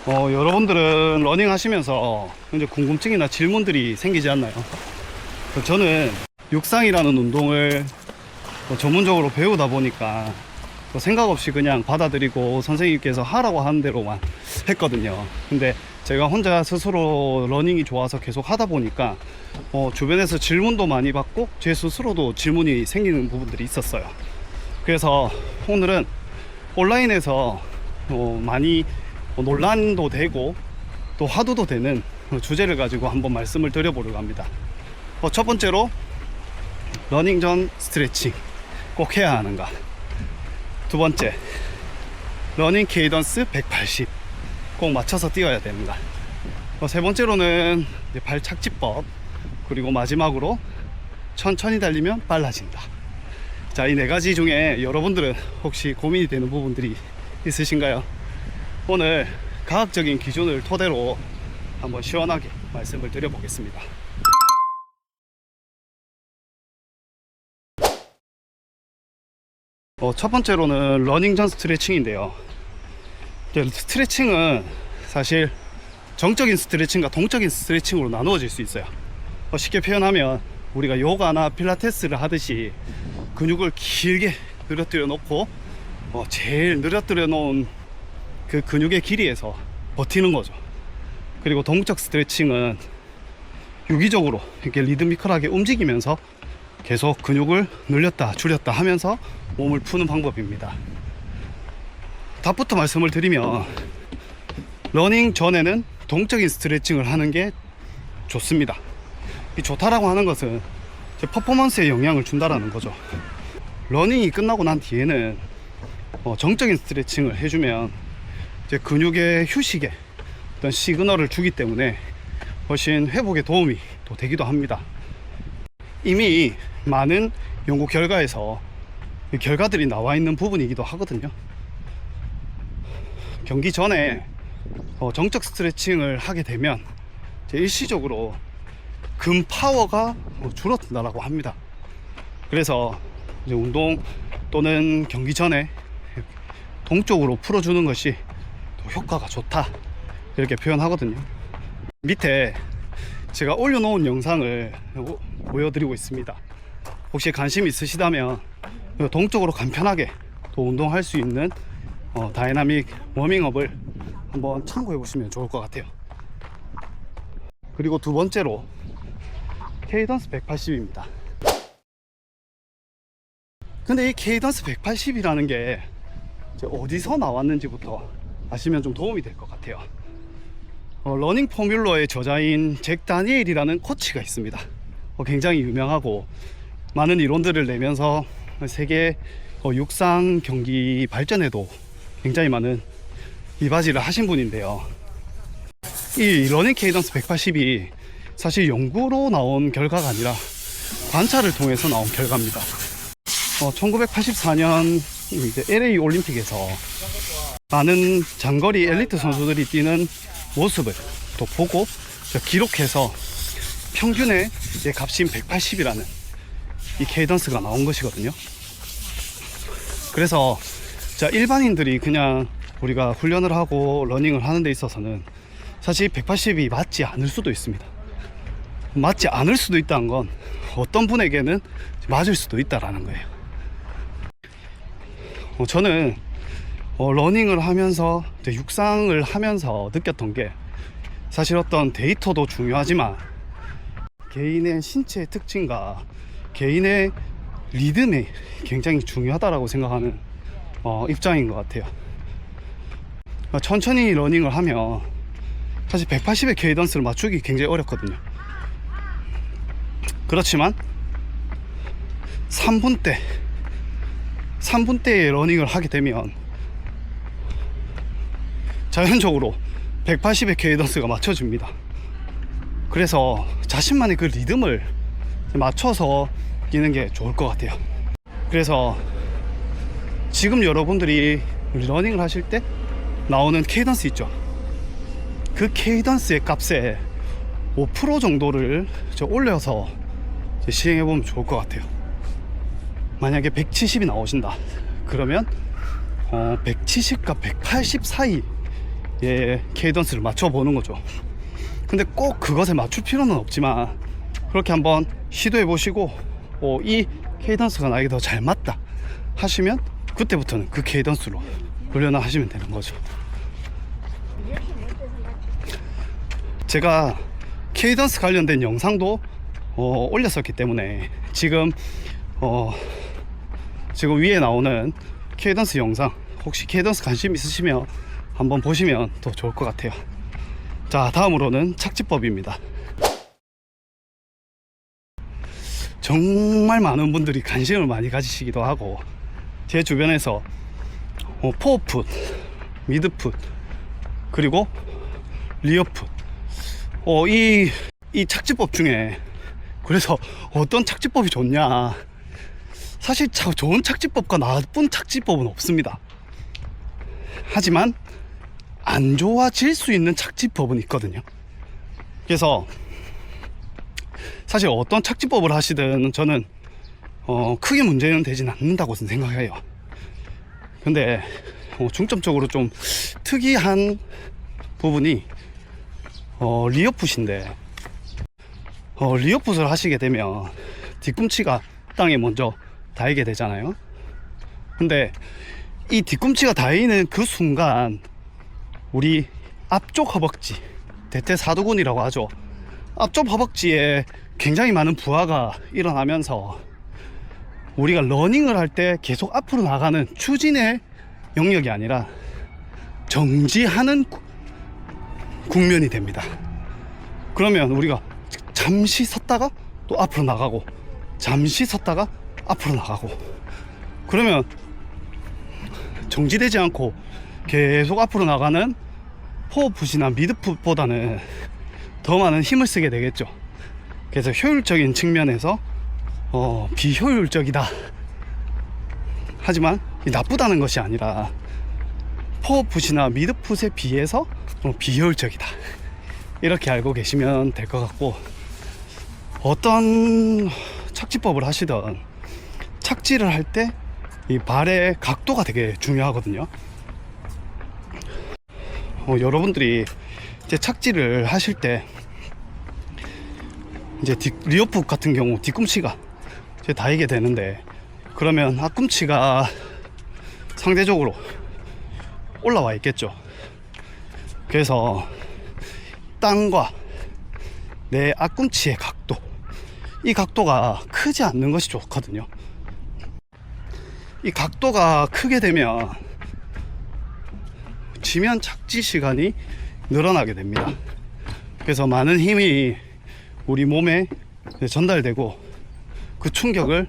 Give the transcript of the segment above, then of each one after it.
여러분들은 러닝 하시면서 이제 궁금증이나 질문들이 생기지 않나요? 저는 육상이라는 운동을 전문적으로 배우다 보니까 생각 없이 그냥 받아들이고 선생님께서 하라고 하는 대로만 했거든요. 근데 제가 혼자 스스로 러닝이 좋아서 계속 하다 보니까 주변에서 질문도 많이 받고 제 스스로도 질문이 생기는 부분들이 있었어요. 그래서 오늘은 온라인에서 많이 논란도 되고 또 화두도 되는 주제를 가지고 한번 말씀을 드려보려고 합니다. 첫 번째로 러닝 전 스트레칭 꼭 해야 하는가. 두 번째, 러닝 케이던스 180 꼭 맞춰서 뛰어야 됩니다. 세 번째로는 발 착지법, 그리고 마지막으로 천천히 달리면 빨라진다. 자, 이 네 가지 중에 여러분들은 혹시 고민이 되는 부분들이 있으신가요? 오늘 과학적인 기준을 토대로 한번 시원하게 말씀을 드려보겠습니다. 첫 번째로는 러닝 전 스트레칭인데요. 스트레칭은 사실 정적인 스트레칭과 동적인 스트레칭으로 나누어질 수 있어요. 쉽게 표현하면 우리가 요가나 필라테스를 하듯이 근육을 길게 늘어뜨려 놓고 제일 늘어뜨려 놓은 그 근육의 길이에서 버티는 거죠. 그리고 동적 스트레칭은 유기적으로 이렇게 리드미컬하게 움직이면서 계속 근육을 늘렸다 줄였다 하면서 몸을 푸는 방법입니다. 답부터 말씀을 드리면 러닝 전에는 동적인 스트레칭을 하는 게 좋습니다. 이 좋다라고 하는 것은 제 퍼포먼스에 영향을 준다라는 거죠. 러닝이 끝나고 난 뒤에는 정적인 스트레칭을 해주면 이제 근육의 휴식에 어떤 시그널을 주기 때문에 훨씬 회복에 도움이 또 되기도 합니다. 이미 많은 연구 결과에서 결과들이 나와 있는 부분이기도 하거든요. 경기 전에 정적 스트레칭을 하게 되면 일시적으로 근 파워가 줄어든다고 합니다. 그래서 이제 운동 또는 경기 전에 동적으로 풀어주는 것이 더 효과가 좋다, 이렇게 표현하거든요. 밑에 제가 올려놓은 영상을 보여드리고 있습니다. 혹시 관심 있으시다면 동적으로 간편하게 또 운동할 수 있는 다이나믹 워밍업을 한번 참고해 보시면 좋을 것 같아요. 그리고 두 번째로 케이던스 180입니다. 근데 이 케이던스 180이라는 게 어디서 나왔는지부터 아시면 좀 도움이 될 것 같아요. 러닝 포뮬러의 저자인 잭 다니엘이라는 코치가 있습니다. 굉장히 유명하고 많은 이론들을 내면서 세계 육상 경기 발전에도 굉장히 많은 이바지를 하신 분인데요. 이 러닝 케이던스 180이 사실 연구로 나온 결과가 아니라 관찰을 통해서 나온 결과입니다. 1984년 이제 LA 올림픽에서 많은 장거리 엘리트 선수들이 뛰는 모습을 또 보고 기록해서 평균의 값인 180이라는 이 케이던스가 나온 것이거든요. 그래서 일반인들이 그냥 우리가 훈련을 하고 러닝을 하는 데 있어서는 사실 180이 맞지 않을 수도 있습니다. 맞지 않을 수도 있다는 건 어떤 분에게는 맞을 수도 있다라는 거예요. 저는 러닝을 하면서 육상을 하면서 느꼈던 게 사실 어떤 데이터도 중요하지만 개인의 신체의 특징과 개인의 리듬이 굉장히 중요하다라고 생각하는 입장인 것 같아요. 천천히 러닝을 하면 사실 180의 케이던스를 맞추기 굉장히 어렵거든요. 그렇지만 3분대의 러닝을 하게 되면 자연적으로 180의 케이던스가 맞춰집니다. 그래서 자신만의 그 리듬을 맞춰서 뛰는 게 좋을 것 같아요. 그래서 지금 여러분들이 러닝을 하실 때 나오는 케이던스 있죠. 그 케이던스의 값에 5% 정도를 올려서 시행해보면 좋을 것 같아요. 만약에 170이 나오신다 그러면 170과 180 사이 예, 케이던스를 맞춰보는 거죠. 근데 꼭 그것에 맞출 필요는 없지만 그렇게 한번 시도해 보시고 이 케이던스가 나에게 더 잘 맞다 하시면 그때부터는 그 케이던스로 훈련을 하시면 되는 거죠. 제가 케이던스 관련된 영상도 올렸었기 때문에 지금 위에 나오는 케이던스 영상, 혹시 케이던스 관심 있으시면 한번 보시면 더 좋을 것 같아요. 자, 다음으로는 착지법입니다. 정말 많은 분들이 관심을 많이 가지시기도 하고, 제 주변에서 포어풋, 미드풋, 그리고 리어풋, 이 착지법 중에 그래서 어떤 착지법이 좋냐, 사실 좋은 착지법과 나쁜 착지법은 없습니다. 하지만 안 좋아질 수 있는 착지법은 있거든요. 그래서 사실 어떤 착지법을 하시든 저는 크게 문제는 되진 않는다고 생각해요. 근데 중점적으로 좀 특이한 부분이 리어풋인데, 리어풋을 하시게 되면 뒤꿈치가 땅에 먼저 닿이게 되잖아요. 근데 이 뒤꿈치가 닿이는 그 순간 우리 앞쪽 허벅지, 대퇴사두근이라고 하죠. 앞쪽 허벅지에 굉장히 많은 부하가 일어나면서 우리가 러닝을 할 때 계속 앞으로 나가는 추진의 영역이 아니라 정지하는 국면이 됩니다. 그러면 우리가 잠시 섰다가 또 앞으로 나가고, 잠시 섰다가 앞으로 나가고, 그러면 정지되지 않고 계속 앞으로 나가는 포어풋이나 미드풋보다는 더 많은 힘을 쓰게 되겠죠. 그래서 효율적인 측면에서 비효율적이다. 하지만 나쁘다는 것이 아니라 포어풋이나 미드풋에 비해서 비효율적이다, 이렇게 알고 계시면 될 것 같고, 어떤 착지법을 하시든 착지를 할 때 이 발의 각도가 되게 중요하거든요. 여러분들이 이제 착지를 하실 때 이제 리어풋 같은 경우 뒤꿈치가 이제 닿이게 되는데, 그러면 앞꿈치가 상대적으로 올라와 있겠죠. 그래서 땅과 내 앞꿈치의 각도, 이 각도가 크지 않는 것이 좋거든요. 이 각도가 크게 되면 지면 착지 시간이 늘어나게 됩니다. 그래서 많은 힘이 우리 몸에 전달되고 그 충격을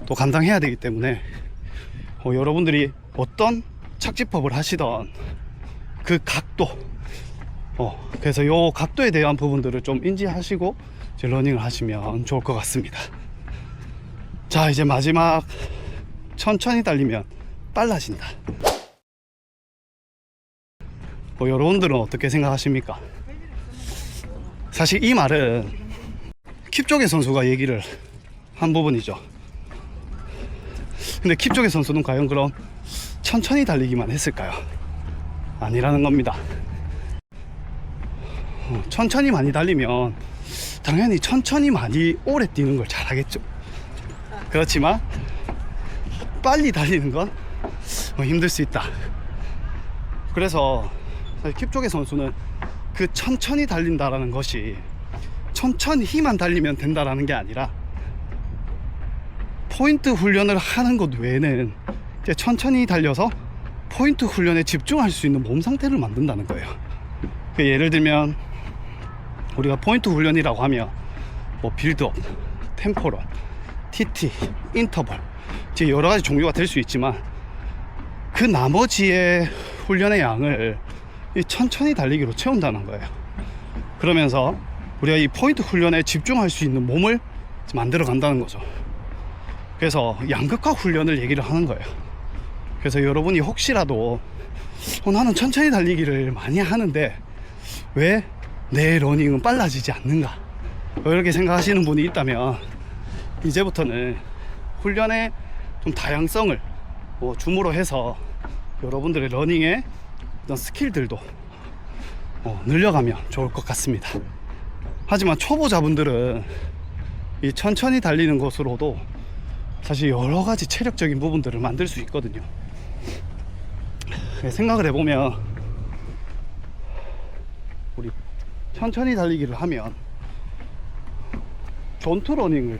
또 감당해야 되기 때문에 여러분들이 어떤 착지법을 하시던 그 각도, 그래서 이 각도에 대한 부분들을 좀 인지하시고 이제 러닝을 하시면 좋을 것 같습니다. 자, 이제 마지막, 천천히 달리면 빨라진다. 여러분들은 어떻게 생각하십니까? 사실 이 말은 킵조게 선수가 얘기를 한 부분이죠. 근데 킵조게 선수는 과연 그럼 천천히 달리기만 했을까요? 아니라는 겁니다. 천천히 많이 달리면 당연히 천천히 많이 오래 뛰는 걸 잘하겠죠. 그렇지만 빨리 달리는 건 힘들 수 있다. 그래서 킵조게 선수는 그 천천히 달린다라는 것이 천천히만 달리면 된다라는 게 아니라 포인트 훈련을 하는 것 외에는 이제 천천히 달려서 포인트 훈련에 집중할 수 있는 몸 상태를 만든다는 거예요. 예를 들면 우리가 포인트 훈련이라고 하면 빌드업, 템포런, TT, 인터벌, 이제 여러 가지 종류가 될 수 있지만 그 나머지의 훈련의 양을 천천히 달리기로 채운다는 거예요. 그러면서 우리가 이 포인트 훈련에 집중할 수 있는 몸을 만들어 간다는 거죠. 그래서 양극화 훈련을 얘기를 하는 거예요. 그래서 여러분이 혹시라도 나는 천천히 달리기를 많이 하는데 왜 내 러닝은 빨라지지 않는가, 이렇게 생각하시는 분이 있다면 이제부터는 훈련의 좀 다양성을 줌으로 해서 여러분들의 러닝의 어떤 스킬들도 늘려가면 좋을 것 같습니다. 하지만 초보자분들은 이 천천히 달리는 것으로도 사실 여러 가지 체력적인 부분들을 만들 수 있거든요. 생각을 해보면 우리 천천히 달리기를 하면 전투 러닝을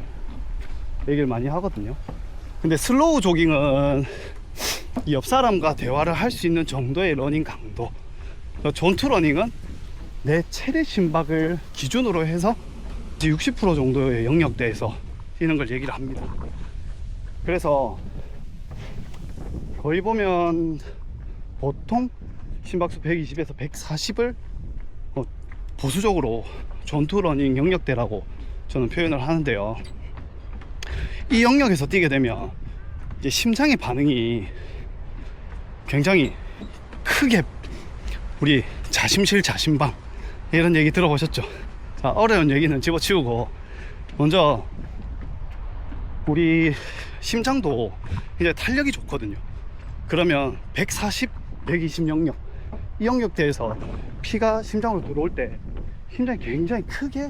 얘기를 많이 하거든요. 근데 슬로우 조깅은 이 옆 사람과 대화를 할 수 있는 정도의 러닝 강도, 전투 러닝은 내 최대 심박을 기준으로 해서 60% 정도의 영역대에서 뛰는 걸 얘기를 합니다. 그래서 거의 보면 보통 심박수 120에서 140을 보수적으로 전투 러닝 영역대라고 저는 표현을 하는데요. 이 영역에서 뛰게 되면 이제 심장의 반응이 굉장히 크게, 우리 자심실 자심방 이런 얘기 들어보셨죠? 자, 어려운 얘기는 집어치우고 먼저 우리 심장도 이제 탄력이 좋거든요. 그러면 140, 120 영역, 이 영역대에서 피가 심장으로 들어올 때 심장이 굉장히 크게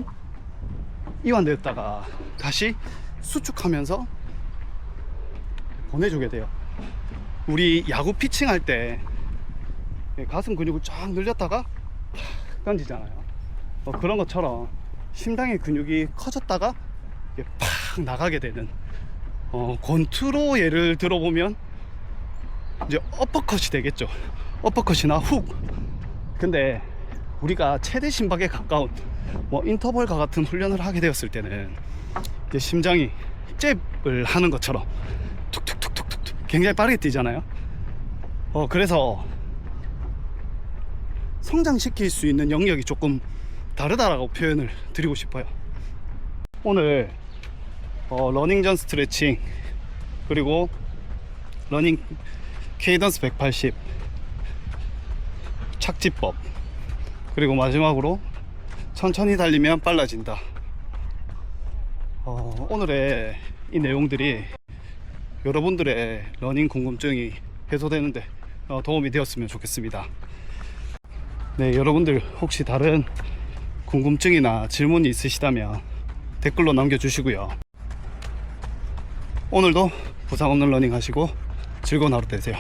이완되었다가 다시 수축하면서 보내주게 돼요. 우리 야구 피칭 할 때 가슴 근육을 쫙 늘렸다가 던지잖아요. 그런 것처럼 심장의 근육이 커졌다가 팍 나가게 되는, 권투로 예를 들어보면 이제 어퍼컷이 되겠죠. 어퍼컷이나 훅. 근데 우리가 최대 심박에 가까운 인터벌과 같은 훈련을 하게 되었을 때는 이제 심장이 잽을 하는 것처럼 툭툭툭툭툭 굉장히 빠르게 뛰잖아요. 그래서 성장시킬 수 있는 영역이 조금 다르다라고 표현을 드리고 싶어요. 오늘 러닝 전 스트레칭, 그리고 러닝 케이던스 180, 착지법, 그리고 마지막으로 천천히 달리면 빨라진다. 오늘의 이 내용들이 여러분들의 러닝 궁금증이 해소되는데 도움이 되었으면 좋겠습니다. 네, 여러분들 혹시 다른 궁금증이나 질문이 있으시다면 댓글로 남겨주시고요. 오늘도 부상 없는 러닝 하시고 즐거운 하루 되세요.